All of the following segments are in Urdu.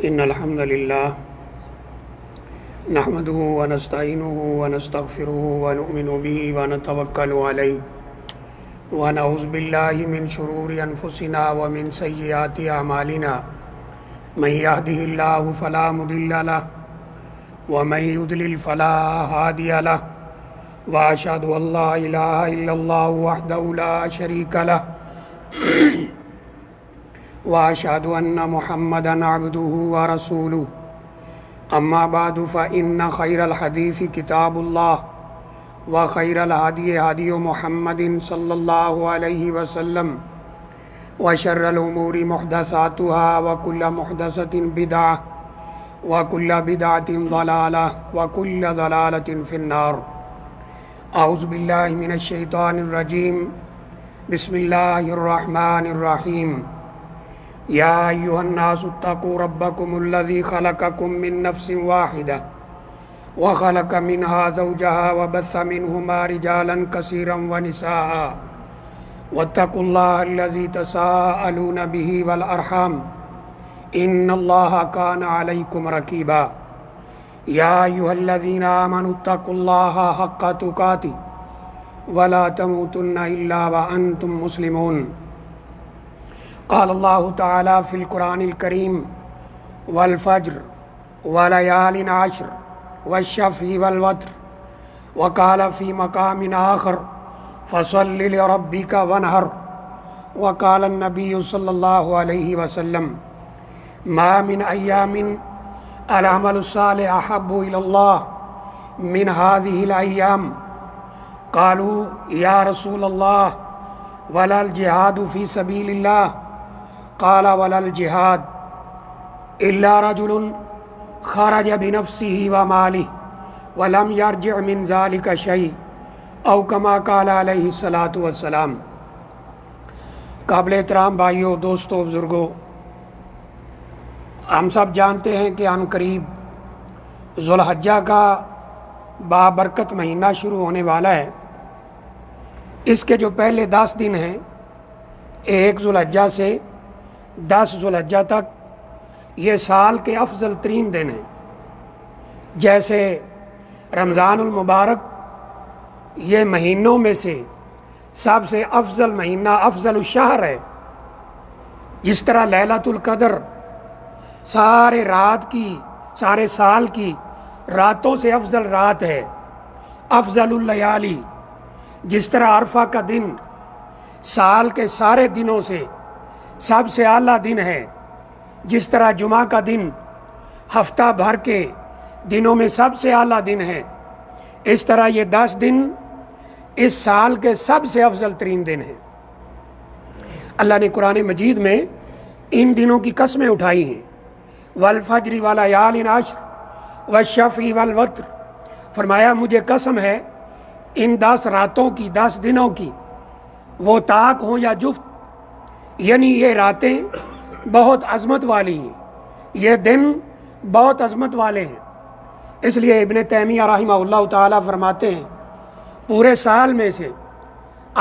إن الحمد لله نحمده ونستعينه ونستغفره ونؤمن به ونتوكل عليه ونعوذ بالله من شرور أنفسنا ومن سيئات أعمالنا من يهده الله فلا مضل له ومن يضلل فلا هادي له وأشهد أن لا إله إلا الله وحده لا شريك له وأشهد أن محمدًا عبده ورسوله أما بعد فإن خير الحديث كتاب الله وخير الهدي هدي محمد صلى الله عليه وسلم وشر الأمور محدثاتها وكل محدثة بدعة وكل بدعة ضلالة وكل ضلالة في النار. أعوذ بالله من الشيطان الرجيم. بسم الله الرحمن الرحيم. يا أيها الناس اتقوا ربكم الذي خلقكم من نفس واحدة وخلق منها زوجها وبث منهما رجالا كثيرا ونساء واتقوا الله الذي تساءلون به والأرحام إن الله كان عليكم رقيبا. يا أيها الذين آمنوا اتقوا الله حق تقاته ولا تموتن إلا وأنتم مسلمون. قال الله تعالى في القرآن الكريم والفجر وليال عشر والشفع والوتر. وقال في مقام آخر فصل لربك وانحر. وقال النبي صلى الله عليه وسلم ما من أيام العمل الصالح أحب إلى الله من هذه الأيام. قالوا يا رسول الله ولا الجهاد في سبيل الله. قال ولا الجهاد إلا رجل خرج بنفسه وماله ولم يرجع من ذلك شيء او كما قال علیہ الصلاۃ والسلام. قابل احترام بھائیوں، دوستوں، بزرگوں، ہم سب جانتے ہیں کہ عن قریب ذوالحجہ کا بابرکت مہینہ شروع ہونے والا ہے. اس کے جو پہلے 10 دن ہیں، 1 ذوالحجہ سے 10 ذوالحجہ تک، یہ سال کے افضل ترین دن ہیں. جیسے رمضان المبارک یہ مہینوں میں سے سب سے افضل مہینہ، افضل الشہر ہے، جس طرح لیلۃ القدر سارے سال کی راتوں سے افضل رات ہے، افضل اللیالی. جس طرح عرفہ کا دن سال کے سارے دنوں سے سب سے اعلیٰ دن ہے، جس طرح جمعہ کا دن ہفتہ بھر کے دنوں میں سب سے اعلیٰ دن ہے، اس طرح یہ 10 دن اس سال کے سب سے افضل ترین دن ہیں. اللہ نے قرآن مجید میں ان دنوں کی قسمیں اٹھائی ہیں. والفجر ولیال عشر والشفع والوتر. فرمایا مجھے قسم ہے ان 10 راتوں کی، 10 دنوں کی، وہ طاق ہوں یا جفت، یعنی یہ راتیں بہت عظمت والی ہیں، یہ دن بہت عظمت والے ہیں. اس لیے ابن تیمیہ رحمہ اللہ تعالیٰ فرماتے ہیں پورے سال میں سے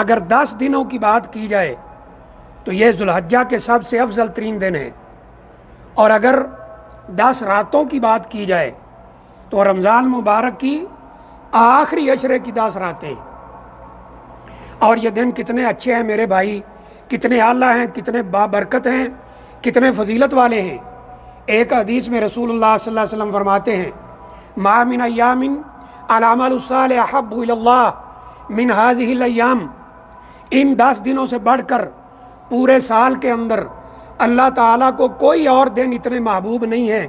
اگر 10 دنوں کی بات کی جائے تو یہ ذوالحجہ کے سب سے افضل ترین دن ہے، اور اگر 10 راتوں کی بات کی جائے تو رمضان مبارک کی آخری عشرے کی 10 راتیں. اور یہ دن کتنے اچھے ہیں میرے بھائی، کتنے اعلیٰ ہیں، کتنے بابرکت ہیں، کتنے فضیلت والے ہیں. ایک حدیث میں رسول اللہ صلی اللہ علیہ وسلم فرماتے ہیں ما من ایام العمل الصالح احب الی اللہ من هذه الايام. ان 10 دنوں سے بڑھ کر پورے سال کے اندر اللہ تعالیٰ کو کوئی اور دن اتنے محبوب نہیں ہے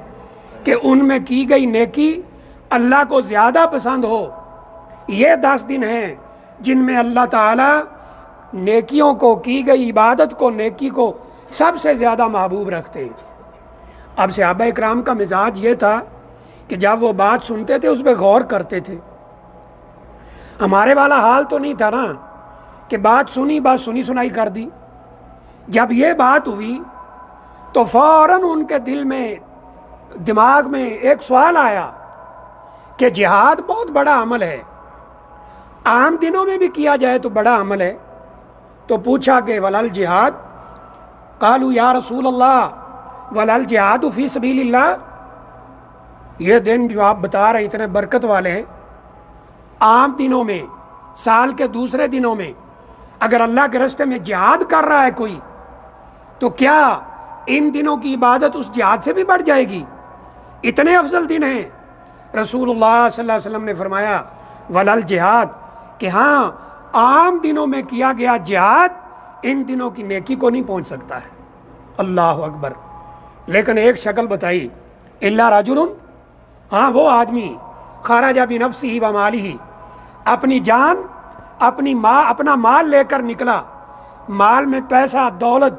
کہ ان میں کی گئی نیکی اللہ کو زیادہ پسند ہو. یہ 10 دن ہیں جن میں اللہ تعالیٰ نیکیوں کو، کی گئی عبادت کو، نیکی کو سب سے زیادہ محبوب رکھتے ہیں. اب صحابہ اکرام کا مزاج یہ تھا کہ جب وہ بات سنتے تھے اس پہ غور کرتے تھے. ہمارے والا حال تو نہیں تھا نا کہ بات سنی سنائی کر دی. جب یہ بات ہوئی تو فوراً ان کے دل میں، دماغ میں ایک سوال آیا کہ جہاد بہت بڑا عمل ہے، عام دنوں میں بھی کیا جائے تو بڑا عمل ہے. تو پوچھا کہ ولل جہاد. قالوا یا رسول اللہ ولل جہاد فی سبیل اللہ، یہ دن جو آپ بتا رہے اتنے برکت والے ہیں، عام دنوں میں، سال کے دوسرے دنوں میں اگر اللہ کے راستے میں جہاد کر رہا ہے کوئی، تو کیا ان دنوں کی عبادت اس جہاد سے بھی بڑھ جائے گی؟ اتنے افضل دن ہیں۔ رسول اللہ صلی اللہ علیہ وسلم نے فرمایا ولل جہاد، کہ ہاں عام دنوں میں کیا گیا جہاد ان دنوں کی نیکی کو نہیں پہنچ سکتا ہے۔ اللہ اکبر۔ لیکن ایک شکل بتائی، الا رجل، ہاں وہ آدمی خرج بنفسہ و مالہ، اپنی جان اپنا مال لے کر نکلا، مال میں پیسہ، دولت،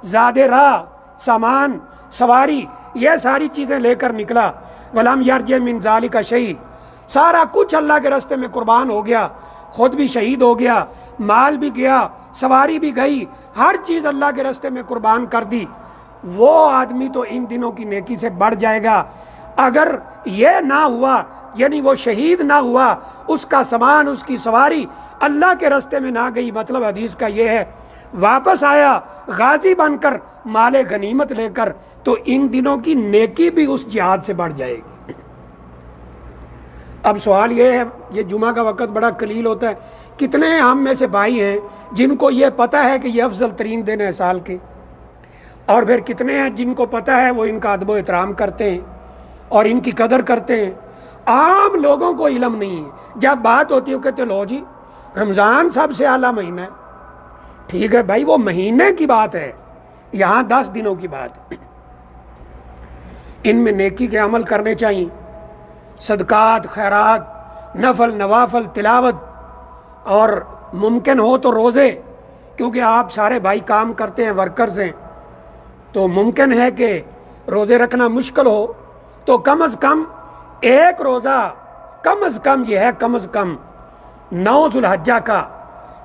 زادِ راہ، سامان، سواری، یہ ساری چیزیں لے کر نکلا، ولم یرجع من ذلک شیء، سارا کچھ اللہ کے راستے میں قربان ہو گیا، خود بھی شہید ہو گیا، مال بھی گیا، سواری بھی گئی، ہر چیز اللہ کے راستے میں قربان کر دی، وہ آدمی تو ان دنوں کی نیکی سے بڑھ جائے گا۔ اگر یہ نہ ہوا، یعنی وہ شہید نہ ہوا، اس کا سامان، اس کی سواری اللہ کے راستے میں نہ گئی، مطلب حدیث کا یہ ہے، واپس آیا غازی بن کر مال غنیمت لے کر، تو ان دنوں کی نیکی بھی اس جہاد سے بڑھ جائے گی۔ اب سوال یہ ہے، یہ جمعہ کا وقت بڑا قلیل ہوتا ہے، کتنے ہم میں سے بھائی ہیں جن کو یہ پتہ ہے کہ یہ افضل ترین دن ہے سال کے، اور پھر کتنے ہیں جن کو پتہ ہے وہ ان کا ادب و احترام کرتے ہیں اور ان کی قدر کرتے ہیں؟ عام لوگوں کو علم نہیں ہے۔ جب بات ہوتی ہے کہتے لو جی رمضان سب سے اعلیٰ مہینہ ہے، ٹھیک ہے بھائی، وہ مہینے کی بات ہے، یہاں 10 دنوں کی بات ہے۔ ان میں نیکی کے عمل کرنے چاہیے، صدقات، خیرات، نفل، نوافل، تلاوت، اور ممکن ہو تو روزے، کیونکہ آپ سارے بھائی کام کرتے ہیں، ورکرز ہیں، تو ممکن ہے کہ روزے رکھنا مشکل ہو، تو کم از کم ایک روزہ، کم از کم یہ ہے، کم از کم 9 ذوالحجہ کا،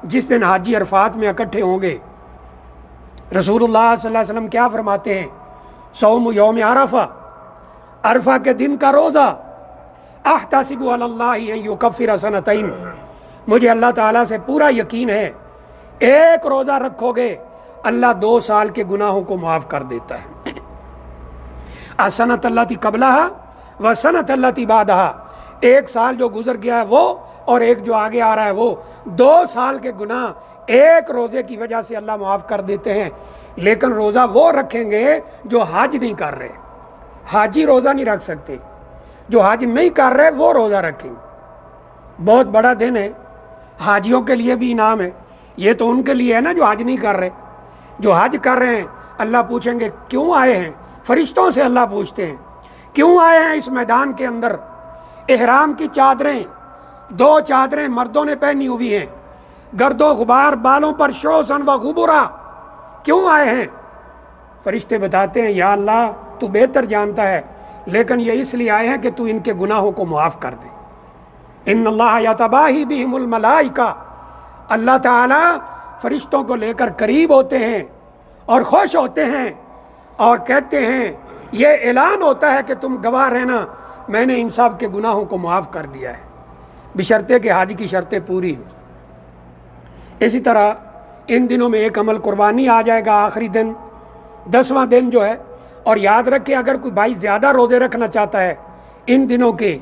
جس دن حاجی عرفات میں اکٹھے ہوں گے۔ رسول اللہ صلی اللہ علیہ وسلم کیا فرماتے ہیں؟ صوم یوم عرفہ، عرفہ کے دن کا روزہ، احتسب علی اللہ ان یکفر سنتین، مجھے اللہ تعالیٰ سے پورا یقین ہے ایک روزہ رکھو گے اللہ 2 سال کے گناہوں کو معاف کر دیتا ہے۔ السنۃ التی قبلہا وسنۃ التی بعدہا، ایک سال جو گزر گیا ہے وہ، اور ایک جو آگے آ رہا ہے وہ، 2 سال کے گناہ ایک روزے کی وجہ سے اللہ معاف کر دیتے ہیں۔ لیکن روزہ وہ رکھیں گے جو حج نہیں کر رہے، حاجی روزہ نہیں رکھ سکتے، جو حج نہیں کر رہے وہ روزہ رکھیں۔ بہت بڑا دن ہے، حاجیوں کے لیے بھی انعام ہے، یہ تو ان کے لیے ہے نا جو حج نہیں کر رہے۔ جو حج کر رہے ہیں اللہ پوچھیں گے کیوں آئے ہیں، فرشتوں سے اللہ پوچھتے ہیں کیوں آئے ہیں اس میدان کے اندر؟ احرام کی چادریں، 2 چادریں مردوں نے پہنی ہوئی ہیں، گرد و غبار بالوں پر، شوسن و غبرا، کیوں آئے ہیں؟ فرشتے بتاتے ہیں یا اللہ تو بہتر جانتا ہے، لیکن یہ اس لیے آئے ہیں کہ تو ان کے گناہوں کو معاف کر دے۔ ان اللہ یتباہی بہم الملائکہ، اللہ تعالیٰ فرشتوں کو لے کر قریب ہوتے ہیں اور خوش ہوتے ہیں اور کہتے ہیں، یہ اعلان ہوتا ہے کہ تم گواہ رہنا میں نے ان سب کے گناہوں کو معاف کر دیا ہے، بشرطے کہ حج کی شرطیں پوری ہوں۔ اسی طرح ان دنوں میں ایک عمل قربانی آ جائے گا، آخری دن 10واں دن جو ہے، اور یاد رکھیں اگر کوئی بھائی زیادہ روزے رکھنا چاہتا ہے ان دنوں کے،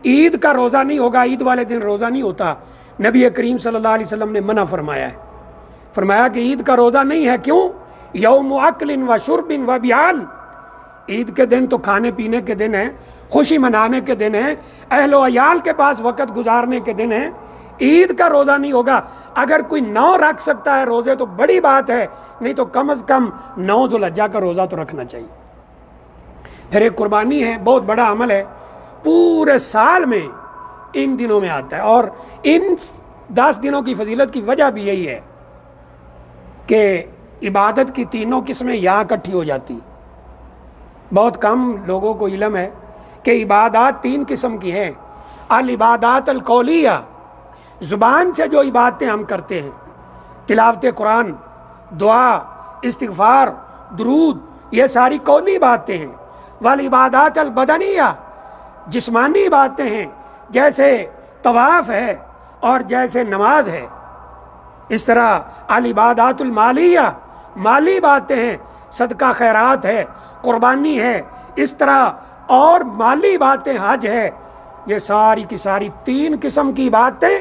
عید کا روزہ نہیں ہوگا، عید والے دن روزہ نہیں ہوتا، نبی کریم صلی اللہ علیہ وسلم نے منع فرمایا ہے، فرمایا کہ عید کا روزہ نہیں ہے، کیوں؟ یوم اکل و شرب و بیال، عید کے دن تو کھانے پینے کے دن ہیں، خوشی منانے کے دن ہیں، اہل و عیال کے پاس وقت گزارنے کے دن ہیں، عید کا روزہ نہیں ہوگا۔ اگر کوئی 9 رکھ سکتا ہے روزے تو بڑی بات ہے، نہیں تو کم از کم 9 ذوالحجہ کا روزہ تو رکھنا چاہیے۔ پھر ایک قربانی ہے، بہت بڑا عمل ہے، پورے سال میں ان دنوں میں آتا ہے، اور ان 10 دنوں کی فضیلت کی وجہ بھی یہی ہے کہ عبادت کی تینوں قسمیں یہاں اکٹھی ہو جاتی۔ بہت کم لوگوں کو علم ہے کہ عبادات 3 قسم کی ہیں۔ العبادات القولیہ، زبان سے جو عبادتیں ہم کرتے ہیں، تلاوت قرآن، دعا، استغفار، درود، یہ ساری قولی باتیں ہیں۔ والعبادات البدنیہ، جسمانی عبادتیں ہیں، جیسے طواف ہے اور جیسے نماز ہے۔ اس طرح العبادات المالیہ، مالی باتیں ہیں، صدقہ خیرات ہے، قربانی ہے، اس طرح اور مالی باتیں حج ہے، یہ ساری کی ساری 3 قسم کی باتیں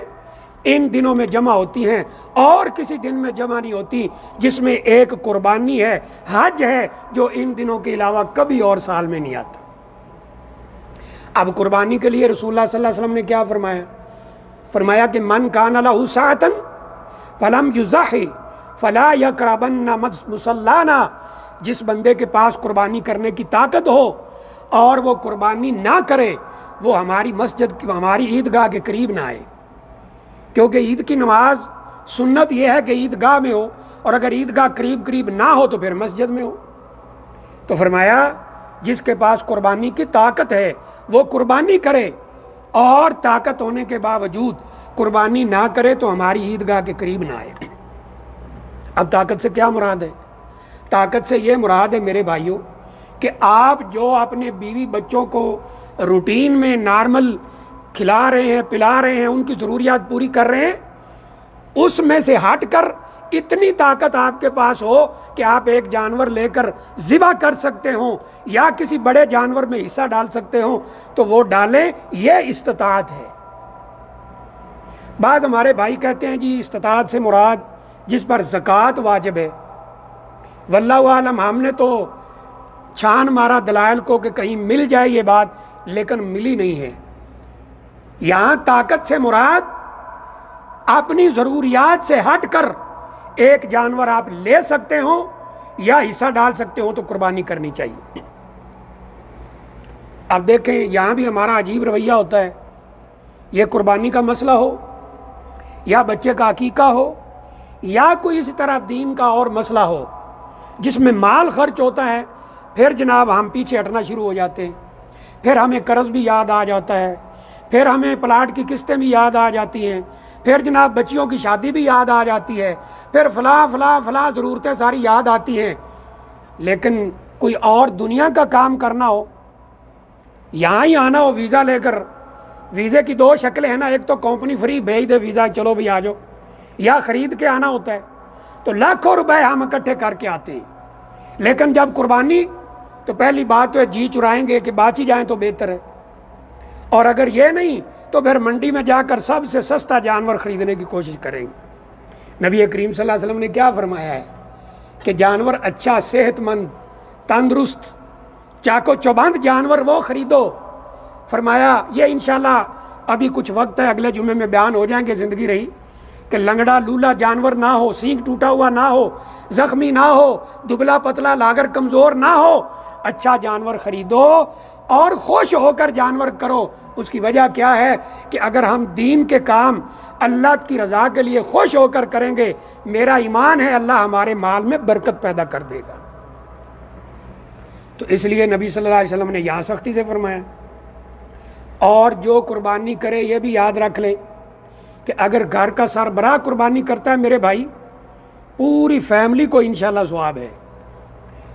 ان دنوں میں جمع ہوتی ہیں، اور کسی دن میں جمع نہیں ہوتی، جس میں ایک قربانی ہے، حج ہے، جو ان دنوں کے علاوہ کبھی اور سال میں نہیں آتا۔ اب قربانی کے لیے رسول اللہ صلی اللہ علیہ وسلم نے کیا فرمایا؟ فرمایا کہ من کان لہ ساعۃ فلم یضحی فلا یقربن مصلانا، جس بندے کے پاس قربانی کرنے کی طاقت ہو اور وہ قربانی نہ کرے، وہ ہماری مسجد کی، ہماری عیدگاہ کے قریب نہ آئے، کیونکہ عید کی نماز سنت یہ ہے کہ عیدگاہ میں ہو، اور اگر عیدگاہ قریب نہ ہو تو پھر مسجد میں ہو۔ تو فرمایا جس کے پاس قربانی کی طاقت ہے وہ قربانی کرے، اور طاقت ہونے کے باوجود قربانی نہ کرے تو ہماری عیدگاہ کے قریب نہ آئے۔ اب طاقت سے کیا مراد ہے؟ طاقت سے یہ مراد ہے میرے بھائیوں کہ آپ جو اپنے بیوی بچوں کو روٹین میں نارمل کھلا رہے ہیں، پلا رہے ہیں، ان کی ضروریات پوری کر رہے ہیں، اس میں سے ہٹ کر اتنی طاقت آپ کے پاس ہو کہ آپ ایک جانور لے کر ذبح کر سکتے ہوں یا کسی بڑے جانور میں حصہ ڈال سکتے ہوں تو وہ ڈالیں، یہ استطاعت ہے۔ بعض ہمارے بھائی کہتے ہیں جی استطاعت سے مراد جس پر زکوٰۃ واجب ہے، واللہ عالم، ہم نے تو چھان مارا دلائل کو کہ کہیں مل جائے یہ بات، لیکن ملی نہیں ہے۔ یہاں طاقت سے مراد اپنی ضروریات سے ہٹ کر ایک جانور آپ لے سکتے ہوں یا حصہ ڈال سکتے ہوں تو قربانی کرنی چاہیے۔ اب دیکھیں یہاں بھی ہمارا عجیب رویہ ہوتا ہے، یہ قربانی کا مسئلہ ہو یا بچے کا عقیقہ ہو یا کوئی اسی طرح دین کا اور مسئلہ ہو جس میں مال خرچ ہوتا ہے، پھر جناب ہم پیچھے ہٹنا شروع ہو جاتے ہیں، پھر ہمیں قرض بھی یاد آ جاتا ہے، پھر ہمیں پلاٹ کی قسطیں بھی یاد آ جاتی ہیں، پھر جناب بچیوں کی شادی بھی یاد آ جاتی ہے، پھر فلاں ضرورتیں ساری یاد آتی ہیں۔ لیکن کوئی اور دنیا کا کام کرنا ہو، یہاں ہی آنا ہو ویزا لے کر، ویزے کی 2 شکلیں ہیں نا، ایک تو کمپنی فری بھیج دے ویزا، چلو بھی آ جاؤ، یا خرید کے آنا ہوتا ہے، تو لاکھوں روپے ہم اکٹھے کر کے آتے ہیں۔ لیکن جب قربانی تو پہلی بات تو ہے جی چرائیں گے کہ باچی جائیں تو بہتر ہے، اور اگر یہ نہیں تو پھر منڈی میں جا کر سب سے سستا جانور خریدنے کی کوشش کریں گے۔ نبی کریم صلی اللہ علیہ وسلم نے کیا فرمایا ہے کہ جانور اچھا، صحت مند، تندرست، چاق و چوبند جانور وہ خریدو۔ فرمایا یہ انشاءاللہ ابھی کچھ وقت ہے، اگلے جمعے میں بیان ہو جائیں گے، زندگی رہی، کہ لنگڑا لولا جانور نہ ہو، سینگ ٹوٹا ہوا نہ ہو، زخمی نہ ہو، دبلا پتلا لاگر کمزور نہ ہو، اچھا جانور خریدو اور خوش ہو کر جانور کرو۔ اس کی وجہ کیا ہے کہ اگر ہم دین کے کام اللہ کی رضا کے لیے خوش ہو کر کریں گے، میرا ایمان ہے اللہ ہمارے مال میں برکت پیدا کر دے گا۔ تو اس لیے نبی صلی اللہ علیہ وسلم نے یہاں سختی سے فرمایا۔ اور جو قربانی کرے یہ بھی یاد رکھ لے کہ اگر گھر کا سربراہ قربانی کرتا ہے میرے بھائی، پوری فیملی کو انشاءاللہ ثواب ہے۔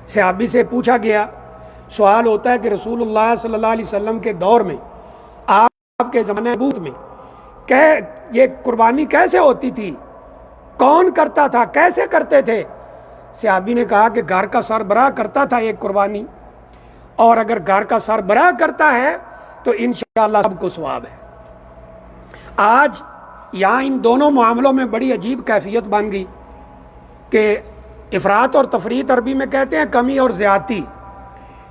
صحابی سے پوچھا گیا، سوال ہوتا ہے کہ رسول اللہ صلی اللہ علیہ وسلم کے دور میں، آپ کے زمانے نبوت میں یہ قربانی کیسے ہوتی تھی، کون کرتا تھا، کیسے کرتے تھے؟ صحابی نے کہا کہ گھر کا سربراہ کرتا تھا ایک قربانی، اور اگر گھر کا سربراہ کرتا ہے تو انشاءاللہ سب کو ثواب ہے۔ آج یہاں ان دونوں معاملوں میں بڑی عجیب کیفیت بن گئی کہ افراط اور تفریط عربی میں کہتے ہیں کمی اور زیادتی۔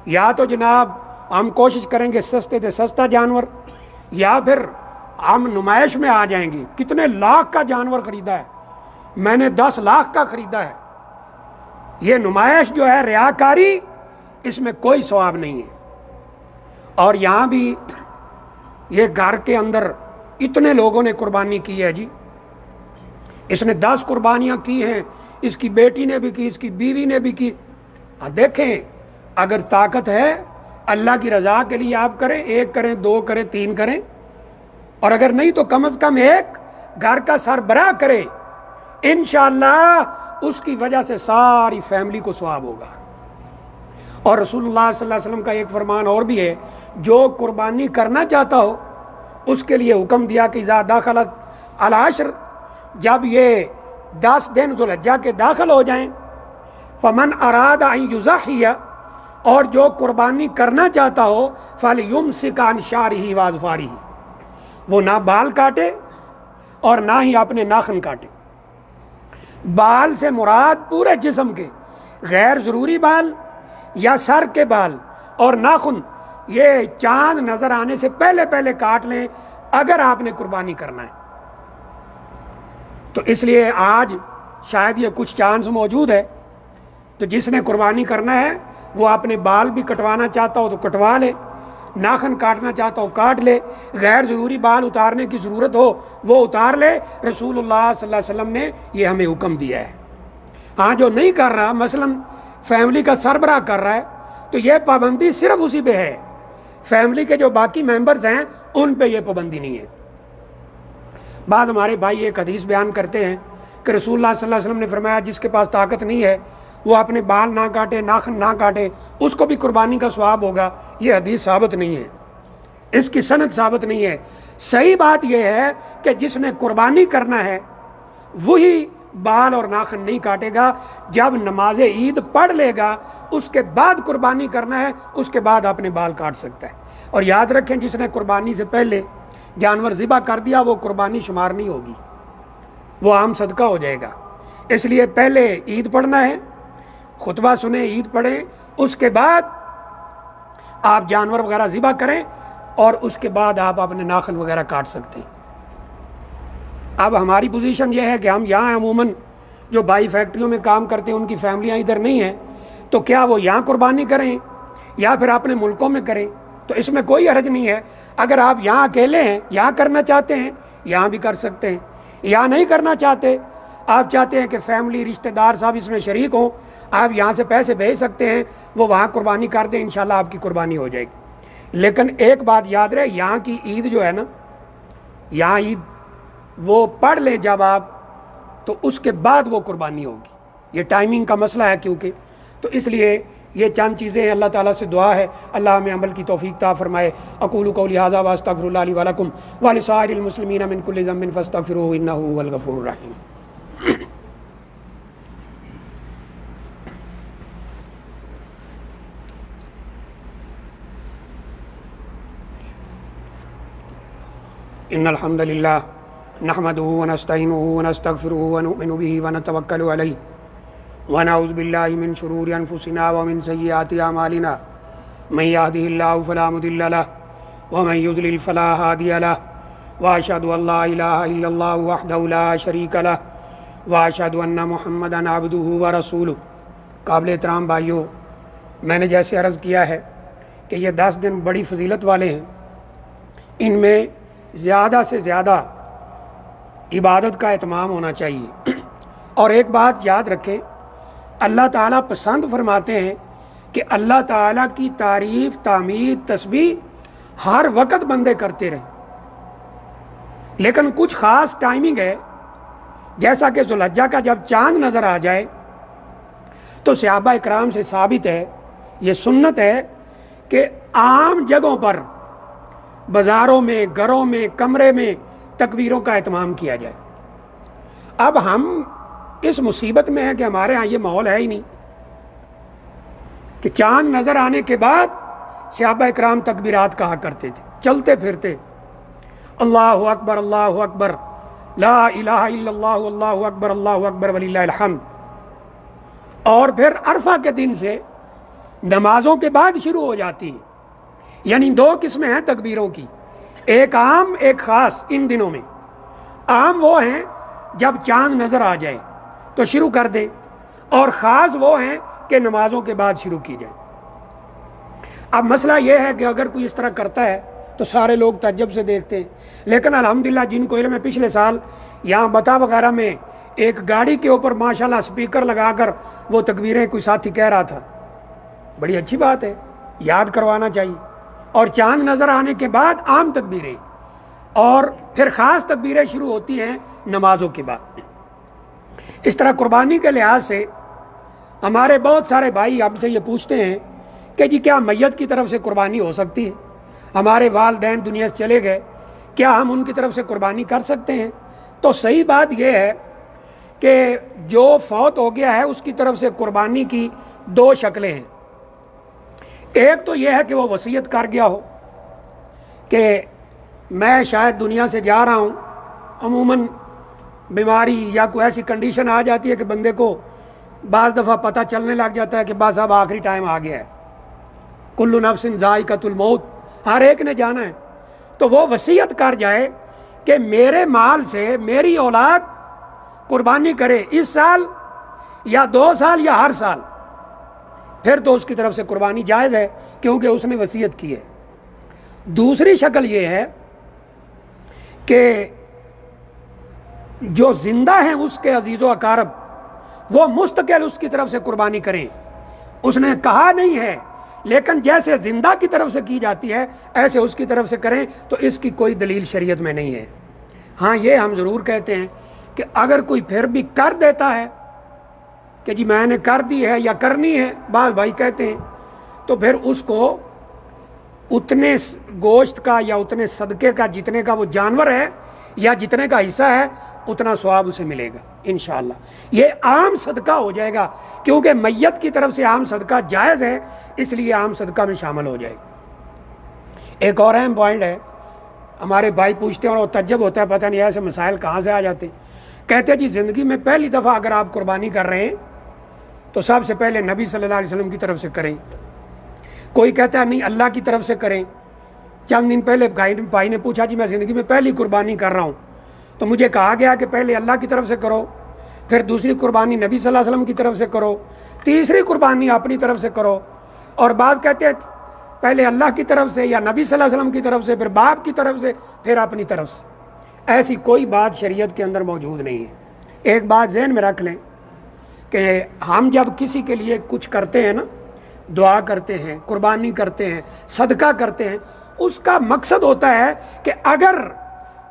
یا تو جناب ہم کوشش کریں گے سستے سے سستا جانور، یا پھر ہم نمائش میں آ جائیں گے، کتنے لاکھ کا جانور خریدا ہے، میں نے 10 لاکھ کا خریدا ہے۔ یہ نمائش جو ہے ریاکاری، اس میں کوئی ثواب نہیں ہے۔ اور یہاں بھی یہ گھر کے اندر اتنے لوگوں نے قربانی کی ہے جی، اس نے 10 قربانیاں کی ہیں، اس کی بیٹی نے بھی کی، اس کی بیوی نے بھی کی۔ دیکھیں اگر طاقت ہے اللہ کی رضا کے لیے آپ کریں، 1 کریں، 2 کریں، 3 کریں، اور اگر نہیں تو کم از کم ایک گھر کا سربراہ کرے، انشاءاللہ اس کی وجہ سے ساری فیملی کو ثواب ہوگا۔ اور رسول اللہ صلی اللہ علیہ وسلم کا ایک فرمان اور بھی ہے، جو قربانی کرنا چاہتا ہو اس کے لیے حکم دیا کہ اذا دخلت العشر، جب یہ 10 دن ذوالحجہ کے داخل ہو جائیں، فمن اراد ان یضحی، اور جو قربانی کرنا چاہتا ہو فلیمسک عن شعرہ واظفارہ، وہ نہ بال کاٹے اور نہ ہی اپنے ناخن کاٹے۔ بال سے مراد پورے جسم کے، غیر ضروری بال یا سر کے بال، اور ناخن یہ چاند نظر آنے سے پہلے پہلے کاٹ لیں اگر آپ نے قربانی کرنا ہے۔ تو اس لیے آج شاید یہ کچھ چانس موجود ہے، تو جس نے قربانی کرنا ہے وہ اپنے بال بھی کٹوانا چاہتا ہو تو کٹوا لے، ناخن کاٹنا چاہتا ہو کاٹ لے، غیر ضروری بال اتارنے کی ضرورت ہو وہ اتار لے۔ رسول اللہ صلی اللہ علیہ وسلم نے یہ ہمیں حکم دیا ہے۔ ہاں جو نہیں کر رہا، مثلاً فیملی کا سربراہ کر رہا ہے، تو یہ پابندی صرف اسی پہ ہے، فیملی کے جو باقی ممبرز ہیں ان پہ یہ پابندی نہیں ہے۔ بعض ہمارے بھائی ایک حدیث بیان کرتے ہیں کہ رسول اللہ صلی اللہ علیہ وسلم نے فرمایا جس کے پاس طاقت نہیں ہے وہ اپنے بال نہ کاٹے، ناخن نہ کاٹے، اس کو بھی قربانی کا ثواب ہوگا۔ یہ حدیث ثابت نہیں ہے، اس کی سند ثابت نہیں ہے۔ صحیح بات یہ ہے کہ جس نے قربانی کرنا ہے وہی بال اور ناخن نہیں کاٹے گا، جب نماز عید پڑھ لے گا اس کے بعد قربانی کرنا ہے، اس کے بعد اپنے بال کاٹ سکتا ہے۔ اور یاد رکھیں جس نے قربانی سے پہلے جانور ذبح کر دیا وہ قربانی شمار نہیں ہوگی، وہ عام صدقہ ہو جائے گا۔ اس لیے پہلے عید پڑھنا ہے، خطبہ سنیں، عید پڑھیں، اس کے بعد آپ جانور وغیرہ ذبح کریں اور اس کے بعد آپ اپنے ناخن وغیرہ کاٹ سکتے ہیں۔ اب ہماری پوزیشن یہ ہے کہ ہم یہاں عموماً جو بھائی فیکٹریوں میں کام کرتے ہیں ان کی فیملیاں ادھر نہیں ہیں، تو کیا وہ یہاں قربانی کریں یا پھر اپنے ملکوں میں کریں؟ تو اس میں کوئی حرج نہیں ہے۔ اگر آپ یہاں اکیلے ہیں، یہاں کرنا چاہتے ہیں، یہاں بھی کر سکتے ہیں۔ یہاں نہیں کرنا چاہتے، آپ چاہتے ہیں کہ فیملی رشتہ دار صاحب اس میں شریک ہوں، آپ یہاں سے پیسے بھیج سکتے ہیں، وہ وہاں قربانی کر دیں، انشاءاللہ آپ کی قربانی ہو جائے گی۔ لیکن ایک بات یاد رہے، یہاں کی عید جو ہے نا، یہاں عید وہ پڑھ لیں جب آپ، تو اس کے بعد وہ قربانی ہوگی۔ یہ ٹائمنگ کا مسئلہ ہے کیونکہ، تو اس لیے یہ چند چیزیں ہیں۔ اللہ تعالیٰ سے دعا ہے اللہ ہمیں عمل کی توفیق عطا فرمائے۔ اقول قولی ھذا واستغفر اللہ لی ولکم ولسائر المسلمین من کل ذنب فاستغفروہ انہ ھو الغفور الرحیم۔ ان الحمد للہ نحمدہ ونستعینہ ونستغفرہ ونؤمن بہ ونتوکل علیہ ونعوذ باللہ من شرور انفسنا ومن سیئات اعمالنا من یہدہ اللہ فلا مضل لہ ومن یضلل فلا ہادی لہ واشہد ان لا الہ الا اللہ وحدہ لا شریک لہ واشہد ان محمدا عبدہ ورسولہ۔ قابل احترام بھائیو، میں نے جیسے عرض کیا ہے کہ یہ 10 دن بڑی فضیلت والے ہیں، ان میں زیادہ سے زیادہ عبادت کا اہتمام ہونا چاہیے۔ اور ایک بات یاد رکھیں، اللہ تعالیٰ پسند فرماتے ہیں کہ اللہ تعالیٰ کی تعریف، تعمید، تسبیح ہر وقت بندے کرتے رہیں، لیکن کچھ خاص ٹائمنگ ہے، جیسا کہ ذوالحجہ کا جب چاند نظر آ جائے تو صحابہ اکرام سے ثابت ہے، یہ سنت ہے کہ عام جگہوں پر، بازاروں میں، گھروں میں، کمرے میں تکبیروں کا اہتمام کیا جائے۔ اب ہم اس مصیبت میں ہیں کہ ہمارے ہاں یہ ماحول ہے ہی نہیں کہ چاند نظر آنے کے بعد صحابہ اکرام تکبیرات کہا کرتے تھے چلتے پھرتے، اللہ اکبر اللہ اکبر، لا الہ الا اللہ، اللہ اکبر وللہ الحمد۔ اور پھر عرفہ کے دن سے نمازوں کے بعد شروع ہو جاتی ہے، یعنی 2 قسمیں ہیں تکبیروں کی، ایک عام ایک خاص۔ ان دنوں میں عام وہ ہیں جب چاند نظر آ جائے تو شروع کر دیں، اور خاص وہ ہیں کہ نمازوں کے بعد شروع کی جائے۔ اب مسئلہ یہ ہے کہ اگر کوئی اس طرح کرتا ہے تو سارے لوگ تعجب سے دیکھتے ہیں، لیکن الحمدللہ جن کو علم ہے، پچھلے سال یہاں بتا وغیرہ میں ایک گاڑی کے اوپر ماشاءاللہ سپیکر لگا کر وہ تکبیریں کوئی ساتھی کہہ رہا تھا، بڑی اچھی بات ہے، یاد کروانا چاہیے۔ اور چاند نظر آنے کے بعد عام تکبیریں، اور پھر خاص تکبیریں شروع ہوتی ہیں نمازوں کے بعد۔ اس طرح قربانی کے لحاظ سے ہمارے بہت سارے بھائی ہم سے یہ پوچھتے ہیں کہ جی کیا میت کی طرف سے قربانی ہو سکتی ہے؟ ہمارے والدین دنیا سے چلے گئے، کیا ہم ان کی طرف سے قربانی کر سکتے ہیں؟ تو صحیح بات یہ ہے کہ جو فوت ہو گیا ہے اس کی طرف سے قربانی کی دو شکلیں ہیں۔ ایک تو یہ ہے کہ وہ وصیت کر گیا ہو کہ میں شاید دنیا سے جا رہا ہوں، عموماً بیماری یا کوئی ایسی کنڈیشن آ جاتی ہے کہ بندے کو بعض دفعہ پتہ چلنے لگ جاتا ہے کہ بس اب آخری ٹائم آ گیا ہے، کل نفس ذائقۃ الموت، ہر ایک نے جانا ہے، تو وہ وصیت کر جائے کہ میرے مال سے میری اولاد قربانی کرے، اس سال یا 2 سال یا ہر سال، پھر تو اس کی طرف سے قربانی جائز ہے کیونکہ اس نے وصیت کی ہے۔ دوسری شکل یہ ہے کہ جو زندہ ہیں اس کے عزیز و اقارب وہ مستقل اس کی طرف سے قربانی کریں، اس نے کہا نہیں ہے لیکن جیسے زندہ کی طرف سے کی جاتی ہے ایسے اس کی طرف سے کریں، تو اس کی کوئی دلیل شریعت میں نہیں ہے۔ ہاں یہ ہم ضرور کہتے ہیں کہ اگر کوئی پھر بھی کر دیتا ہے کہ جی میں نے کر دی ہے یا کرنی ہے، بعض بھائی کہتے ہیں، تو پھر اس کو اتنے گوشت کا یا اتنے صدقے کا جتنے کا وہ جانور ہے یا جتنے کا حصہ ہے اتنا ثواب اسے ملے گا انشاءاللہ۔ یہ عام صدقہ ہو جائے گا کیونکہ میت کی طرف سے عام صدقہ جائز ہے، اس لیے عام صدقہ میں شامل ہو جائے گا۔ ایک اور اہم پوائنٹ ہے، ہمارے بھائی پوچھتے ہیں اور وہ تعجب ہوتا ہے پتہ نہیں ایسے مسائل کہاں سے آ جاتے ہیں، کہتے ہیں جی زندگی میں پہلی دفعہ اگر آپ قربانی کر رہے ہیں تو سب سے پہلے نبی صلی اللہ علیہ وسلم کی طرف سے کریں، کوئی کہتا ہے نہیں اللہ کی طرف سے کریں۔ چند دن پہلے بھائی نے پوچھا جی میں زندگی میں پہلی قربانی کر رہا ہوں تو مجھے کہا گیا کہ پہلے اللہ کی طرف سے کرو، پھر دوسری قربانی نبی صلی اللہ علیہ وسلم کی طرف سے کرو، تیسری قربانی اپنی طرف سے کرو، اور بعض کہتے ہیں پہلے اللہ کی طرف سے یا نبی صلی اللہ علیہ وسلم کی طرف سے، پھر باپ کی طرف سے، پھر اپنی طرف سے۔ ایسی کوئی بات شریعت کے اندر موجود نہیں ہے۔ ایک بات ذہن میں رکھ لیں کہ ہم جب کسی کے لیے کچھ کرتے ہیں نا، دعا کرتے ہیں، قربانی کرتے ہیں، صدقہ کرتے ہیں، اس کا مقصد ہوتا ہے کہ اگر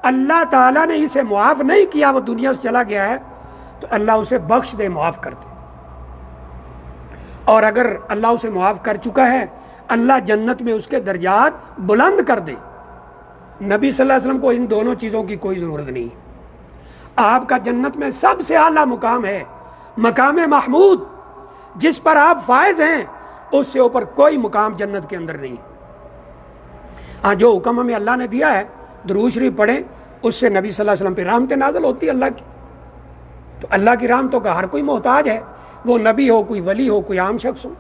اللہ تعالیٰ نے اسے معاف نہیں کیا، وہ دنیا سے چلا گیا ہے، تو اللہ اسے بخش دے، معاف کر دے، اور اگر اللہ اسے معاف کر چکا ہے اللہ جنت میں اس کے درجات بلند کر دے۔ نبی صلی اللہ علیہ وسلم کو ان دونوں چیزوں کی کوئی ضرورت نہیں۔ آپ کا جنت میں سب سے اعلیٰ مقام ہے، مقام محمود، جس پر آپ فائز ہیں، اس سے اوپر کوئی مقام جنت کے اندر نہیں۔ ہاں جو حکم ہمیں اللہ نے دیا ہے درود شریف پڑھیں، اس سے نبی صلی اللہ علیہ وسلم پہ رحمت نازل ہوتی ہے اللہ کی، تو اللہ کی رحمتوں کا ہر کوئی محتاج ہے، وہ نبی ہو، کوئی ولی ہو، کوئی عام شخص ہو۔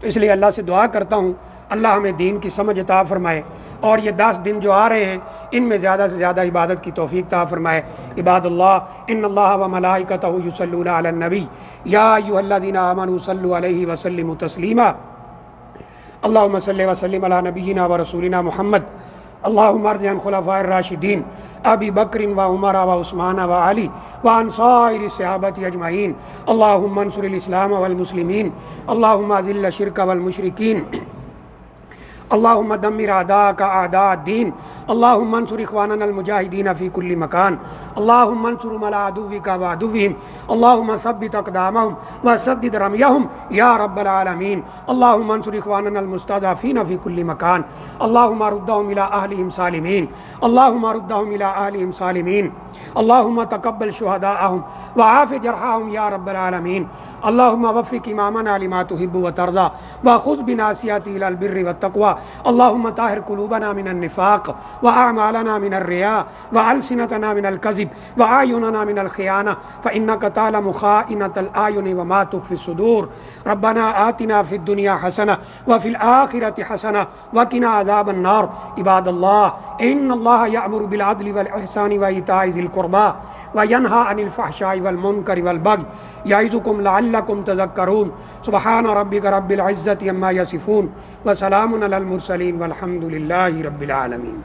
تو اس لیے اللہ سے دعا کرتا ہوں اللہ ہمیں دین کی سمجھ عطا فرمائے، اور یہ 10 دن جو آ رہے ہیں ان میں زیادہ سے زیادہ عبادت کی توفیق عطا فرمائے۔ عباد اللہ ان اللہ و ملائکتہ یصلون علی النبی یا ایھا الذین آمنوا صلوا علیہ وسلموا تسلیما۔ اللہم صلی وسلم علی نبینا و رسولنا محمد۔ اللہم ارض عن خلفاء الراشدین ابی بکر و عمر و عثمان و علی وعن سائر الصحابۃ اجمعین۔ اللہم انصر الاسلام والمسلمین، اللہم اذل الشرک والمشرکین، اللہم دمر اعداءک اعداء الدین، اللہم انصر اخواننا المجاہدین فی کل مکان، اللہم انصرهم علی عدوک وعدوہم، اللہم ثبت اقدامہم وسدد رمیہم یا رب العالمین، اللہم انصر اخواننا المستضعفین فی کل مکان، اللہم ردہم الی اہلہم سالمین، اللہم ردہم الی اہلہم سالمین، اللہم تقبل شہداءہم وعاف جرحاہم یا رب العالمین، اللہم وفق امامنا لما تحب وترضى وخذ بناصیته الی البر والتقوى، اللہم طہر قلوبنا من النفاق واعمالنا من الرياء والسنتنا من الكذب واعیننا من الخیانة فانک تعلم خائنة الاعین وما تخفی الصدور، ربنا آتنا فی الدنیا حسنة وفی الآخرة حسنة وقنا عذاب النار۔ عباد اللہ ان اللہ یأمر بالعدل والإحسان وإیتاء ذی القربى وینہی عن الفحشاء والمنکر والبغی یعظکم لعلکم تذکرون۔ سبحان ربک رب العزة عما یصفون وسلام علی المرسلین والحمد للہ رب العالمین۔